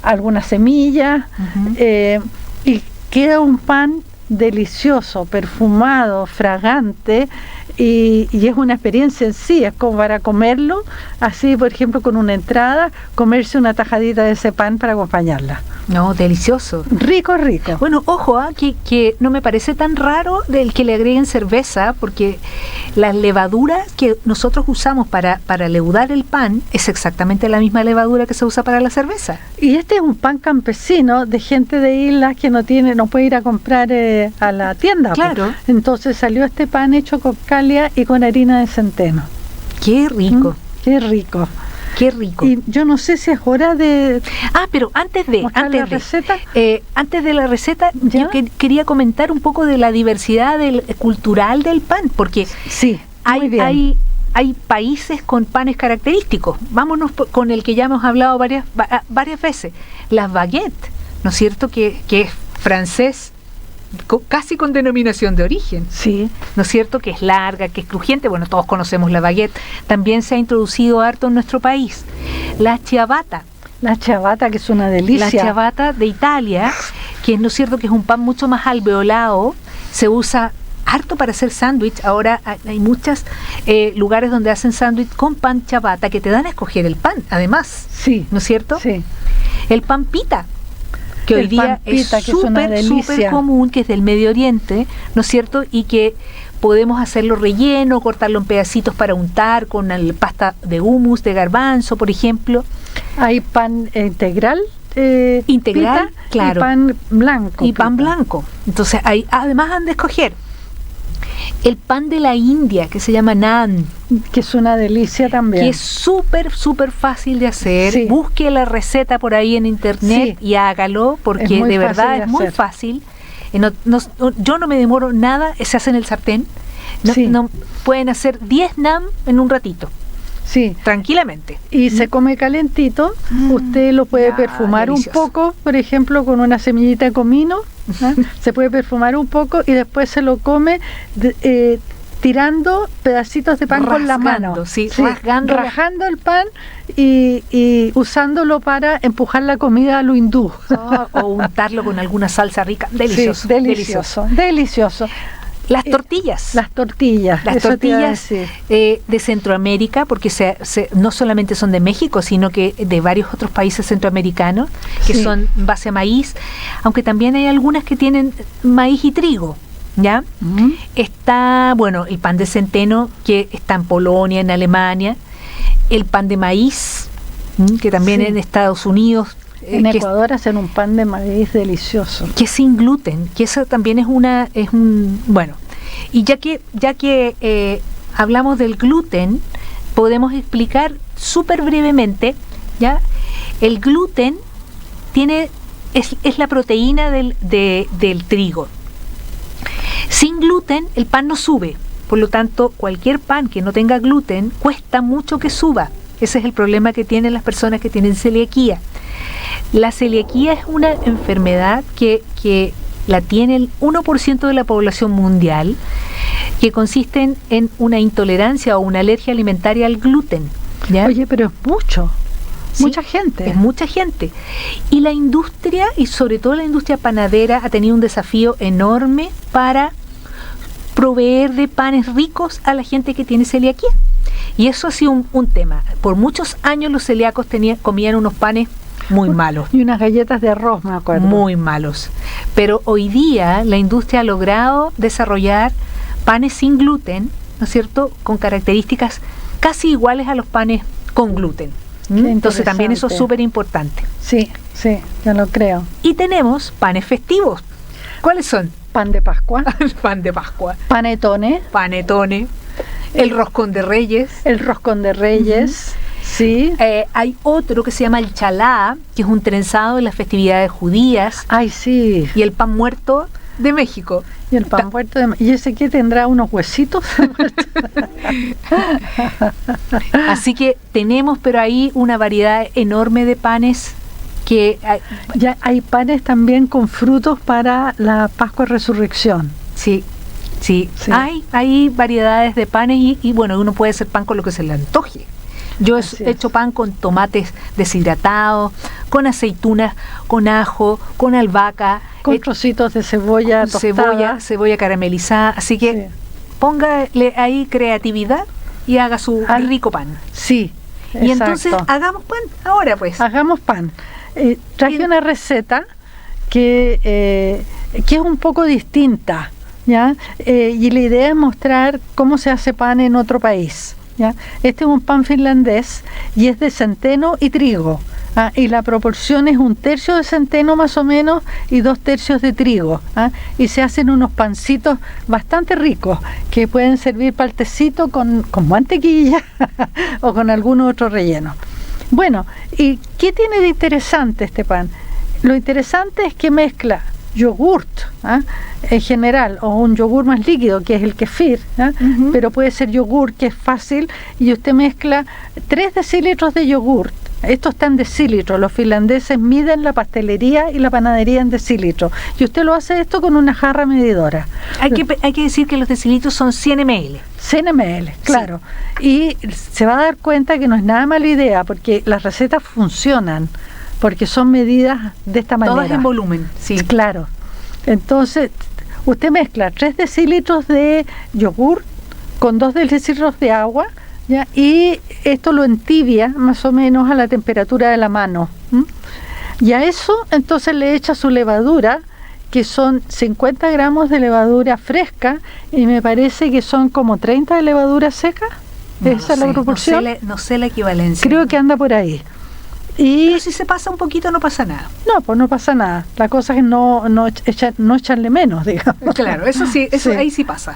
alguna semilla, y queda un pan delicioso, perfumado, fragante, y es una experiencia en sí. Es como para comerlo así, por ejemplo, con una entrada, comerse una tajadita de ese pan para acompañarla. No, delicioso. Rico, rico. Bueno, ojo, que no me parece tan raro el que le agreguen cerveza, porque la levadura que nosotros usamos para leudar el pan es exactamente la misma levadura que se usa para la cerveza. Y este es un pan campesino de gente de islas que no puede ir a comprar a la tienda. Claro. Pues. Entonces salió este pan hecho con Kalia y con harina de centeno. ¡Qué rico! ¡Qué rico! Qué rico. Y yo no sé si es hora de... pero antes de la receta, ¿ya? Yo quería comentar un poco de la diversidad cultural del pan, porque sí, hay países con panes característicos. Vámonos con el que ya hemos hablado varias veces, las baguettes, ¿no es cierto? Que es francés, casi con denominación de origen, sí, ¿no es cierto? Que es larga, que es crujiente. Bueno, todos conocemos la baguette. También se ha introducido harto en nuestro país la ciabatta, que es una delicia. La ciabatta de Italia, que ¿no es cierto? Que es un pan mucho más alveolado. Se usa harto para hacer sándwich. Ahora hay muchos lugares donde hacen sándwich con pan ciabatta, que te dan a escoger el pan, además, sí, ¿no es cierto? Sí. El pan pita, que hoy día es súper común, que es del Medio Oriente, ¿no es cierto? Y que podemos hacerlo relleno, cortarlo en pedacitos para untar con pasta de hummus, de garbanzo, por ejemplo. Hay pan integral, pita, claro, y pan blanco. Y pan blanco. Entonces, además han de escoger el pan de la India, que se llama naan, que es una delicia también, que es súper fácil de hacer. Sí. Busque la receta por ahí en internet, sí, y hágalo, porque de verdad es muy fácil. Yo no me demoro nada, se hace en el sartén. No pueden hacer 10 naan en un ratito. Sí, tranquilamente. Y se come calentito. Usted lo puede perfumar delicioso. Un poco, por ejemplo, con una semillita de comino. Se puede perfumar un poco y después se lo come tirando pedacitos de pan con la mano. Sí, rajando el pan y usándolo para empujar la comida a lo hindú. O untarlo con alguna salsa rica. Delicioso. Sí, delicioso. Las tortillas. Las tortillas de Centroamérica, porque no solamente son de México, sino que de varios otros países centroamericanos, que son base a maíz, aunque también hay algunas que tienen maíz y trigo, ¿ya? Está, el pan de centeno, que está en Polonia, en Alemania, el pan de maíz, que también en Estados Unidos. En Ecuador hacen un pan de maíz delicioso. Que es sin gluten, que eso también bueno. Y ya que hablamos del gluten, podemos explicar súper brevemente, ¿ya? El gluten es la proteína del trigo. Sin gluten el pan no sube, por lo tanto cualquier pan que no tenga gluten cuesta mucho que suba. Ese es el problema que tienen las personas que tienen celiaquía. La celiaquía es una enfermedad que la tiene el 1% de la población mundial, que consiste en una intolerancia o una alergia alimentaria al gluten, ¿ya? Oye, pero es mucho. Sí, mucha gente. Es mucha gente. Y la industria, y sobre todo la industria panadera, ha tenido un desafío enorme para proveer de panes ricos a la gente que tiene celiaquía. Y eso ha sido un tema. Por muchos años los celíacos comían unos panes muy malos. Y unas galletas de arroz, me acuerdo. Muy malos. Pero hoy día la industria ha logrado desarrollar panes sin gluten, ¿no es cierto?, con características casi iguales a los panes con gluten. Entonces también eso es súper importante. Sí, yo lo creo. Y tenemos panes festivos. ¿Cuáles son? Pan de Pascua. Pan de Pascua. Panetone. El roscón de Reyes. Sí. Hay otro que se llama el chalá, que es un trenzado en las festividades judías. Ay, sí. Y el pan muerto de México. Y el pan muerto ¿Y ese qué tendrá? ¿Unos huesitos? Así que tenemos, pero hay una variedad enorme de panes que... Ya hay panes también con frutos para la Pascua Resurrección. Sí. Hay variedades de panes y bueno, uno puede hacer pan con lo que se le antoje. Yo he hecho pan con tomates deshidratados, con aceitunas, con ajo, con albahaca, con trocitos de cebolla tostada, cebolla caramelizada. Así que póngale ahí creatividad y haga su rico pan. Sí. Y entonces hagamos pan ahora, pues. Hagamos pan. Traje una receta que es un poco distinta, ¿ya? Y la idea es mostrar cómo se hace pan en otro país. ¿Ya? Este es un pan finlandés y es de centeno y trigo, y la proporción es 1/3 de centeno más o menos y 2/3 de trigo, y se hacen unos pancitos bastante ricos que pueden servir para el tecito con mantequilla o con algún otro relleno. Bueno, ¿y qué tiene de interesante este pan? Lo interesante es que mezcla yogurt, en general, o un yogur más líquido que es el kefir, pero puede ser yogur, que es fácil, y usted mezcla 3 decilitros de yogur. Esto está en decilitros. Los finlandeses miden la pastelería y la panadería en decilitros, y usted lo hace esto con una jarra medidora. Hay que decir que los decilitros son 100 ml. 100 ml, claro. Sí. Y se va a dar cuenta que no es nada mala idea, porque las recetas funcionan, porque son medidas de esta manera. Todas en volumen, sí. Claro. Entonces, usted mezcla 3 decilitros de yogur con 2 decilitros de agua, ¿ya? Y esto lo entibia más o menos a la temperatura de la mano. Y a eso, entonces le echa su levadura, que son 50 gramos de levadura fresca, y me parece que son como 30 de levadura seca. ¿Esa es la proporción? No sé la equivalencia. Creo que anda por ahí. Pero si se pasa un poquito no pasa nada. No, pues no pasa nada. La cosa es no echarle menos, digamos. Claro, eso sí, ahí sí pasa.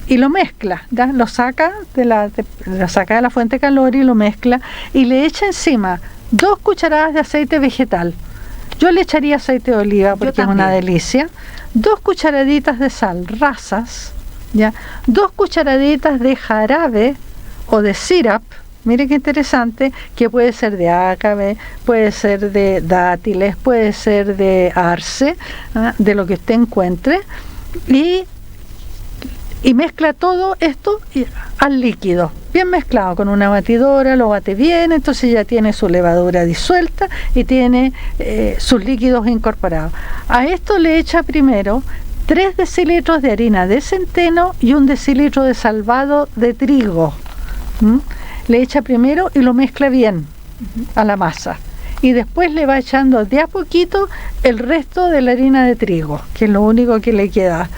Y lo mezcla, ¿ya? Lo saca de la fuente de calor y lo mezcla y le echa encima 2 cucharadas de aceite vegetal. Yo le echaría aceite de oliva porque es una delicia. 2 cucharaditas de sal, rasas, ¿ya? 2 cucharaditas de jarabe o de syrup. Mire qué interesante, que puede ser de ácabe, puede ser de dátiles, puede ser de arce, de lo que usted encuentre, y mezcla todo esto al líquido, bien mezclado con una batidora, lo bate bien, entonces ya tiene su levadura disuelta y tiene sus líquidos incorporados. A esto le echa primero 3 decilitros de harina de centeno y 1 decilitro de salvado de trigo. Le echa primero y lo mezcla bien a la masa, y después le va echando de a poquito el resto de la harina de trigo, que es lo único que le queda,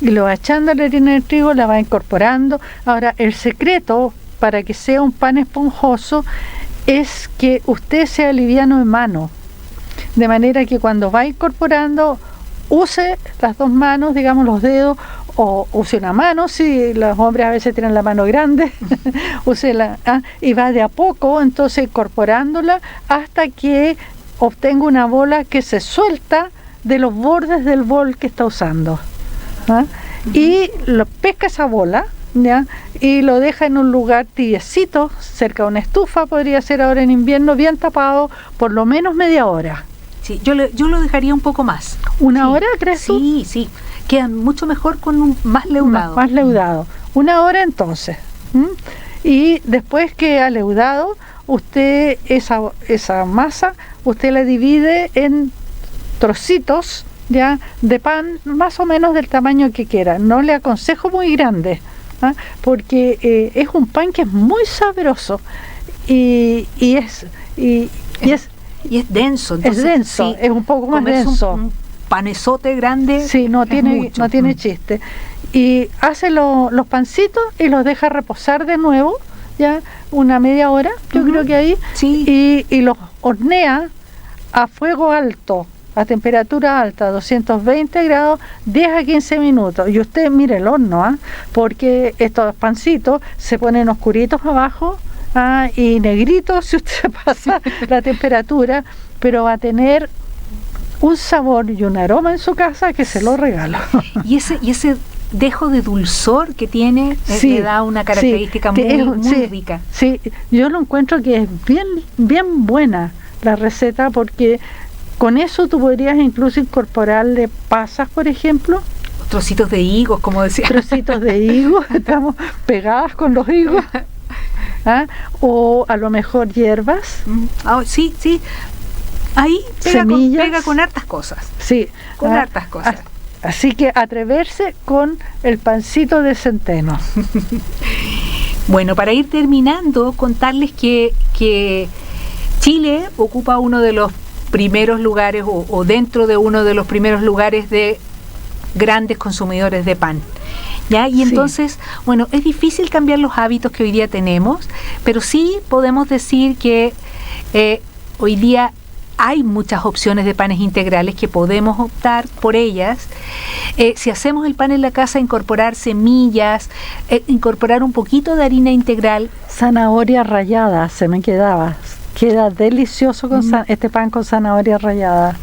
y lo va echando la harina de trigo, la va incorporando. Ahora, el secreto para que sea un pan esponjoso es que usted sea liviano en mano, de manera que cuando va incorporando use las dos manos, digamos los dedos, o use una mano, si los hombres a veces tienen la mano grande, y va de a poco, entonces incorporándola hasta que obtenga una bola que se suelta de los bordes del bol que está usando, y lo pesca esa bola, ¿ya? Y lo deja en un lugar tibiecito, cerca de una estufa, podría ser ahora en invierno, bien tapado, por lo menos media hora. Sí, yo lo dejaría un poco más. ¿Una hora, crees tú? Sí, queda mucho mejor con un más leudado. Más leudado. Una hora entonces. Y después que ha leudado, usted esa masa, usted la divide en trocitos, ya, de pan más o menos del tamaño que quiera. No le aconsejo muy grande, porque es un pan que es muy sabroso y es denso. Entonces, es denso, sí, es un poco más denso. Un panezote grande. Sí, no tiene chiste. Y hace los pancitos y los deja reposar de nuevo, ya una media hora, yo creo que ahí, sí. Y los hornea a fuego alto, a temperatura alta, 220 grados, 10 a 15 minutos. Y usted mire el horno, porque estos pancitos se ponen oscuritos abajo, y negritos si usted pasa la temperatura, pero va a tener un sabor y un aroma en su casa que se lo regalo. Y ese dejo de dulzor que tiene, le da una característica muy rica. Sí, yo lo encuentro que es bien buena la receta, porque con eso tú podrías incluso incorporarle pasas, por ejemplo. Trocitos de higos, como decía. Trocitos de higos, estamos pegadas con los higos. O a lo mejor hierbas. Sí. Ahí pega con hartas cosas. Sí. Con hartas cosas. Así que atreverse con el pancito de centeno. Bueno, para ir terminando, contarles que Chile ocupa uno de los primeros lugares o dentro de uno de los primeros lugares de grandes consumidores de pan. ¿Ya? Y entonces, bueno, es difícil cambiar los hábitos que hoy día tenemos, pero sí podemos decir que hoy día hay muchas opciones de panes integrales que podemos optar por ellas. Si hacemos el pan en la casa, incorporar semillas, incorporar un poquito de harina integral. Zanahoria rallada, se me queda delicioso con este pan con zanahoria rallada.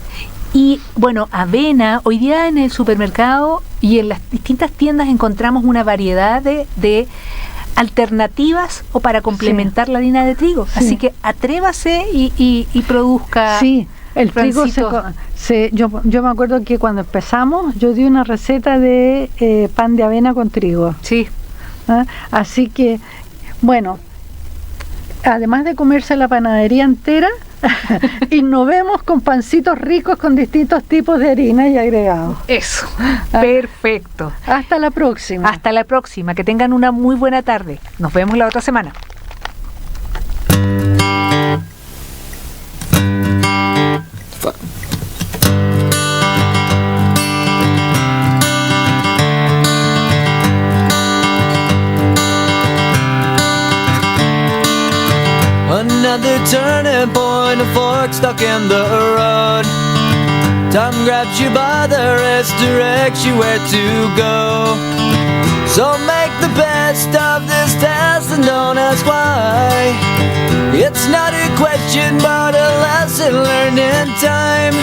Y bueno, avena, hoy día en el supermercado y en las distintas tiendas encontramos una variedad de alternativas o para complementar la harina de trigo. Sí. Así que atrévase y produzca. Sí, el trigo yo me acuerdo que cuando empezamos yo di una receta de pan de avena con trigo. Sí. Así que, bueno, además de comerse la panadería entera, innovemos con pancitos ricos con distintos tipos de harina y agregados. Eso, perfecto. Hasta la próxima. Hasta la próxima, que tengan una muy buena tarde. Nos vemos la otra semana. Another turning point, a fork stuck in the road. Time grabs you by the wrist, directs you where to go. So make the best of this test and don't ask why. It's not a question but a lesson learned in time.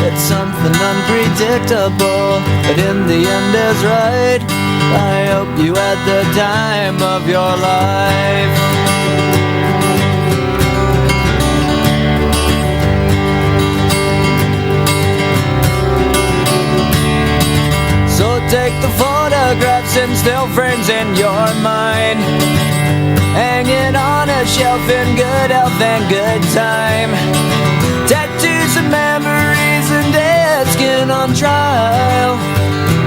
It's something unpredictable, but in the end is right. I hope you had the time of your life. So take the photographs and still frames in your mind, hanging on a shelf in good health and good time. Tattoos and memories and dead skin on trial.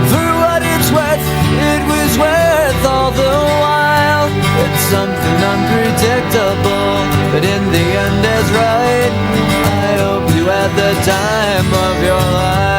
For what it's worth, it was worth all the while. It's something unpredictable, but in the end is right. I hope you had the time of your life.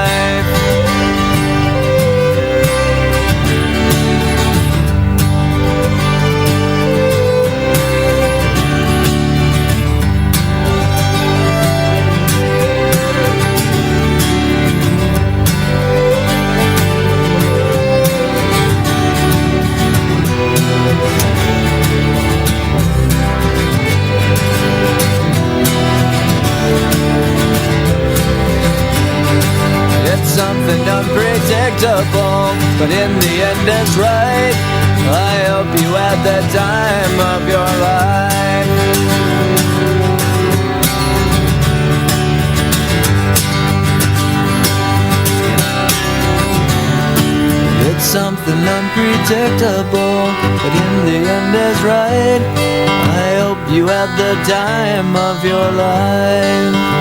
end is right. I hope you had the time of your life. It's something unpredictable, but in the end is right. I hope you had the time of your life.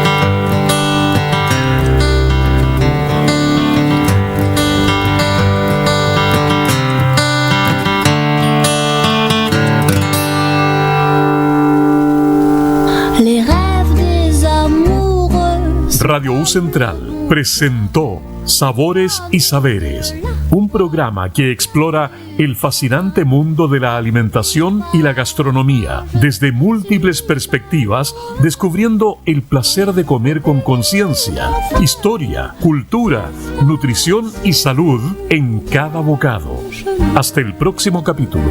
Radio U Central presentó Sabores y Saberes, un programa que explora el fascinante mundo de la alimentación y la gastronomía desde múltiples perspectivas, descubriendo el placer de comer con conciencia, historia, cultura, nutrición y salud en cada bocado. Hasta el próximo capítulo.